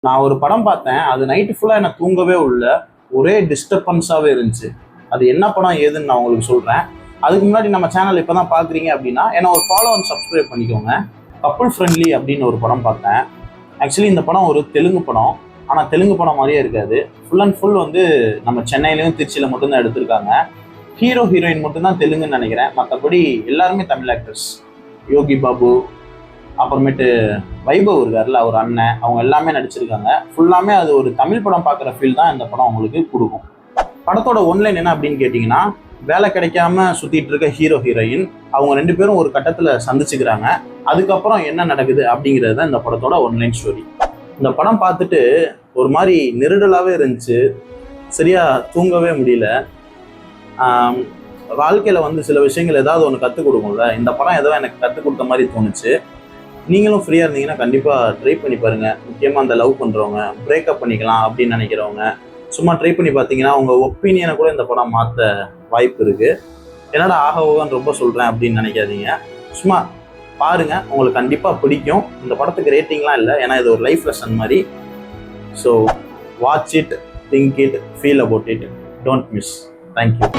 நான் ஒரு படம் பார்த்தேன். அது நைட்டு ஃபுல்லாக என்னை தூங்கவே உள்ள ஒரே டிஸ்டர்பன்ஸாகவே இருந்துச்சு. அது என்ன படம் ஏதுன்னு நான் உங்களுக்கு சொல்கிறேன். அதுக்கு முன்னாடி நம்ம சேனல் இப்போ தான் பார்க்குறீங்க அப்படின்னா என்ன ஒரு ஃபாலோ அண்ட் சப்ஸ்கிரைப் பண்ணிக்கோங்க. கப்புள் ஃப்ரெண்ட்லி அப்படின்னு ஒரு படம் பார்த்தேன். ஆக்சுவலி இந்த படம் ஒரு தெலுங்கு படம். ஆனால் தெலுங்கு படம் மாதிரியே இருக்காது. ஃபுல் அண்ட் ஃபுல் வந்து நம்ம சென்னையிலையும் திருச்சியில் மட்டும்தான் எடுத்திருக்காங்க. ஹீரோ ஹீரோயின் மட்டும்தான் தெலுங்குன்னு நினைக்கிறேன். மற்றபடி எல்லாருமே தமிழ் ஆக்டர்ஸ். யோகி பாபு, அப்புறமேட்டு வைபவ் இருக்காருல்ல, அவர் அண்ணன், அவங்க எல்லாமே நடிச்சிருக்காங்க. ஃபுல்லாமே அது ஒரு தமிழ் படம் பார்க்குற ஃபீல் தான் இந்த படம் உங்களுக்கு கொடுக்கும். படத்தோட ஒன்லைன் என்ன அப்படின்னு கேட்டிங்கன்னா, வேலை கிடைக்காம சுற்றிட்டு இருக்க ஹீரோ ஹீரோயின் அவங்க 2 பேரும் ஒரு கட்டத்தில் சந்திச்சுக்கிறாங்க. அதுக்கப்புறம் என்ன நடக்குது அப்படிங்கிறது தான் இந்த படத்தோட ஒன்லைன் ஸ்டோரி. இந்த படம் பார்த்துட்டு ஒரு மாதிரி நெருடலாகவே இருந்துச்சு. சரியா தூங்கவே முடியல. வாழ்க்கையில் வந்து சில விஷயங்கள் ஏதாவது ஒன்று கற்றுக் கொடுக்கும்ல, இந்த படம் ஏதோ எனக்கு கற்றுக் கொடுத்த மாதிரி தோணுச்சு. நீங்களும் ஃப்ரீயாக இருந்தீங்கன்னா கண்டிப்பாக ட்ரை பண்ணி பாருங்கள். முக்கியமாக அந்த லவ் பண்ணுறவங்க, பிரேக்கப் பண்ணிக்கலாம் அப்படின்னு நினைக்கிறவங்க சும்மா ட்ரை பண்ணி பார்த்தீங்கன்னா உங்கள் ஒப்பீனியனை கூட இந்த படம் மாற்ற வாய்ப்பு இருக்குது. என்னடா ஆகவோன்னு ரொம்ப சொல்கிறேன் அப்படின்னு நினைக்காதீங்க. சும்மா பாருங்கள், உங்களுக்கு கண்டிப்பாக பிடிக்கும். இந்த படத்துக்கு ரேட்டிங்லாம் இல்லை, ஏன்னா இது ஒரு லைஃப் லெசன் மாதிரி. So watch it, think it, feel about it, don't miss. Thank you.